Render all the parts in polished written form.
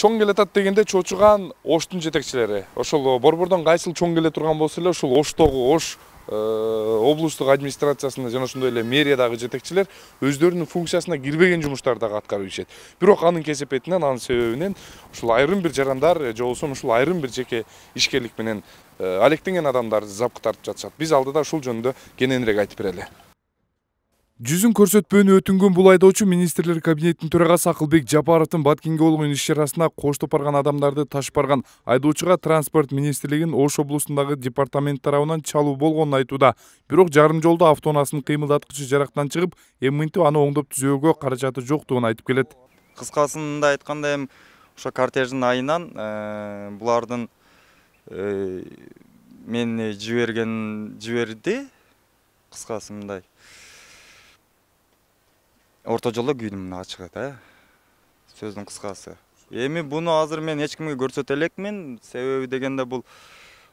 Чоң келатат дегенде чочуган Оштун жетекчилери. Ошол борбордон кайсыл чоң келе турган болсо эле ушул Оштогу Ош облустук администрациясында жана ошондой эле мэриядагы жетекчилер өздөрүнүн функциясына кирбеген жумуштарды дагы аткарып ишет. Бирок анын кесепетинен, анын себебинен ушул айрым бир жарандар же болбосо ушул айрым бир жеке ишкерлик менен алектенген адамдарды запкы тартып жатышат. Биз алдыда ушул жөнүндө кененирээк айтып берели. Жүзүн көрсөтпөөнү өтүнгөн бул айдоочу министрлер кабинетинин төрагасы Акылбек Жапаровдун Баткенге болгон иш-чарасына коштоп барган адамдарды ташып барган айдоочуга транспорт министрлигинин Ош облусундагы департамент тарабынан чалуу болгонун айтууда. Бирок жарым жолдо автоунаасынын кыймылдаткычы жарактан чыгып, эминтип аны оңдоп түзөөгө каражаты жоктугун айтып келет. Кыскасында айтканда эми ошо кортеждин айынан булардын мени жиберди. Кыскасы мындай. Орто жолдо күйдүм ачык сөздүн кыскасы. Эми буну азыр мен эч кимге көрсөтө элекмин. Себеби дегенде бул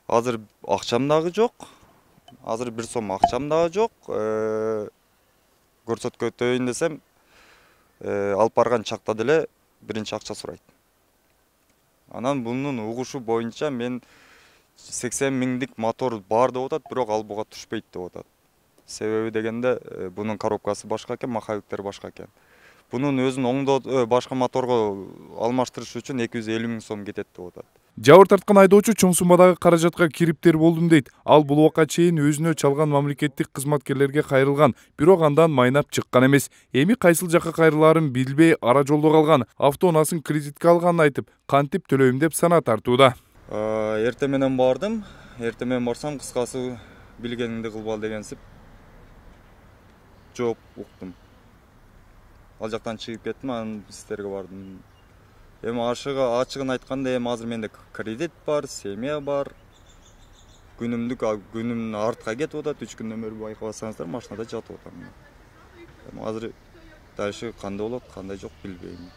азыр акчам дагы жок. Азыр бир сом акчам дагы жок. Көрсөткөтөйүн десем, алып барган чакта деле биринчи акча сурайт. Анан бунун угушу боюнча мен 80 миңдик мотор бар деп атат, бирок ал буга түшпөйт деп атат. Себеби дегенде бунун коробкасы башка экен, маховиктери башка экен. Бунун өзүн оңдоп башка моторго алмаштырыш үчүн 250 миң сом кетет деп атат. Жабыр тарткан айдоочу чоң суммадагы каражатка кириптер болдум дейт. Ал бул убакка чейин өзүнө чалган мамлекеттик кызматкерлерге кайрылган, бирок андан майнап чыккан эмес. Эми кайсыл жакка кайрылаарын билбей ара жолдо калган, автоунаасын кредитке алганын айтып, кантип төлөйм деп сана тартууда. Эртең менен бардым. Эртең менен барсам, кыскасы билгениңди кылбал дегенсип жооп уктум. Ал жактан чыгып кеттим, анан сиздерге бардым. Эми ачыгын айтканда, эми азыр менде кредит бар, семья бар. Күнүм артка кетип атат, 3 күндөн бери байкабасаңыздар, машинада жатып атам. Эми азыр дальше кандай болот, кандай жок билбейм.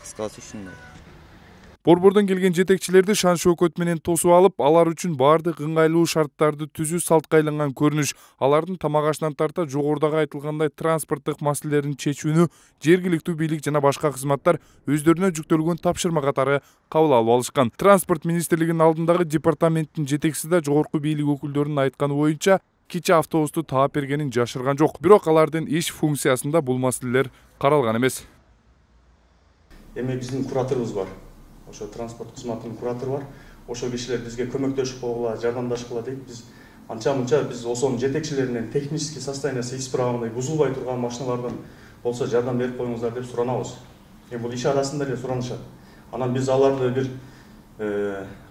Кыскасы ушундай. Борбордон келген жетекчилерди шан шөкөт менен тосуп алып, алар үчүн баардык ыңгайлуу шарттарды түзүү салтка айланган көрүнүш. Алардын тамак ашынан тарта жогорудагы айтылгандай транспорттук маселелерин чечүүнү жергиликтүү бийлик жана башка кызматтар өздөрүнө жүктөлгөн тапшырма катары кабыл алып алышкан. Транспорт министрлигинин алдындагы департаменттин жетекчиси да жогорку бийлик өкүлдөрүнүн айтканы боюнча кичи автобусту таап бергенин жашырган жок. Бирок алардын иш функциясында бул маселелер каралган эмес. Эми биздин кураторубуз бар. Ошо транспорт кызматынын куратору бар. Ошо кишилер бизге көмөктөшүп койгула, жардамдашкыла дейт. Биз анча-мунча биз ошонун жетекчилеринен технический состояниясы исправный, бузулбай турган машиналардан болсо жардам берип коюңуздар деп суранабыз. Эми бул иш арасында эле суранышат. Анан биз аларды бир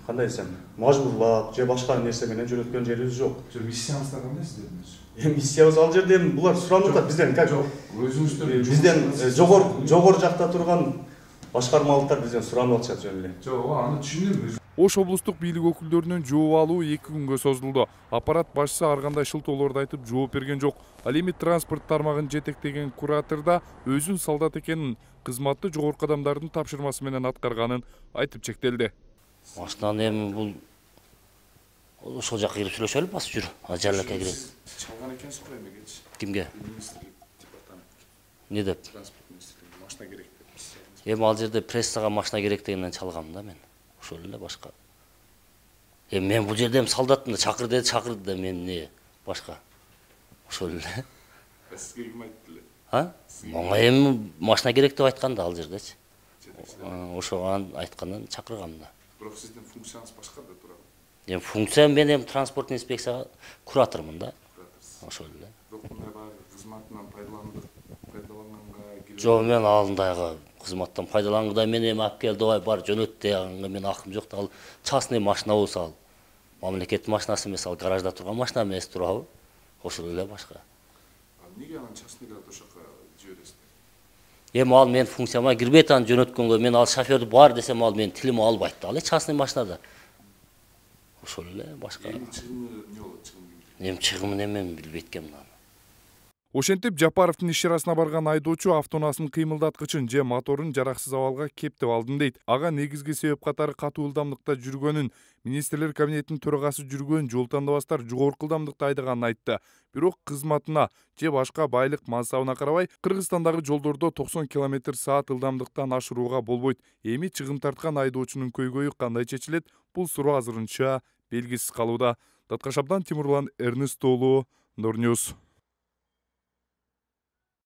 кандай десем, мажбурлап же башка нерсе менен жөнөткөн жерибиз жок. Миссиябызда кандай сиздердин? Эми миссиябыз ал жерде булар суранып атат бизден. Жок, өзүңүздөр бизден жогору жакта турган башкармалыктар бизден суранып атышат жөн эле. Жок, аны түшүнөм. Ош облустук бийлик өкүлдөрүнүн жооп алуу 2 күнгө созулду. Аппарат башчысы ар кандай шылтоолорду айтып жооп берген жок. Ал эми транспорт тармагын жетектеген куратор да өзүн солдат экенин, кызматты жогорку адамдардын тапшырмасы менен аткарганын айтып чектелди. Машинаны эми бул ошол жакка кирип сүйлөшөлү, басып жүрү. Ажалакка кирип. Чалган экенсиз го эмеге? Кимге? Не деп? Транспорт министрлиги машина керек деп. Эми ал жерде прессага машина керек дегенден чалгам да мен. Ошол эле башка. Эми мен бул жерде солдатмын, чакырды да мен не башка. Ошол эле. Сизге ким айтты эле? Мага эми машина керек деп айткан да ал жердечи. Ошо айткандан чакыргам да. Бирок сиздин функцияңыз башка да турат. Эми функция мен эми транспорт инспекцияга куратормун да. Ошол эле. Бирок мындай кызматынан пайдаланганга жок, мен алдындагы кызматтан пайдалангыда мен эми алып кел давай бар жөнөт дегенге мен акым жок да. Ал частный машина болсо, ал мамлекеттин машинасы эмес, ал гаражда турган машина эмес турабы? Ошол эле башка. Эмнеге анан частныйларды ошока жибересиздер? Эми ал мен функцияма кирбейт, аны жөнөткөнгө мен ал шофёрдү бар десем, ал менин тилими албайт да. Ал частный машинада. Ошол эле башка. Эми чыгымы эмне болот, чыгым? Эми чыгымын эми билбейт экенмин аны. Ошентип Жапаровдун иш чарасына барган айдоочу автоунаасынын кыймылдаткычын же моторун жараксыз абалга кептип алдым дейт. Ага негизги себеп катары катуу ылдамдыкта жүргөнүн, министрлер кабинетинин төрагасы жүргөн жол тандабастар жогорку ылдамдыкта айдаганын айтты. Бирок кызматына же башка байлык мансабына карабай Кыргызстандагы жолдордо 90 км/саат ылдамдыктан ашырууга болбойт. Эми чыгым тарткан айдоочунун көйгөйү кандай чечилет? Бул суроо азырынча белгисиз калууда. Таткашабдан Тимурлан Эрнест уулу, Нур Ньюс.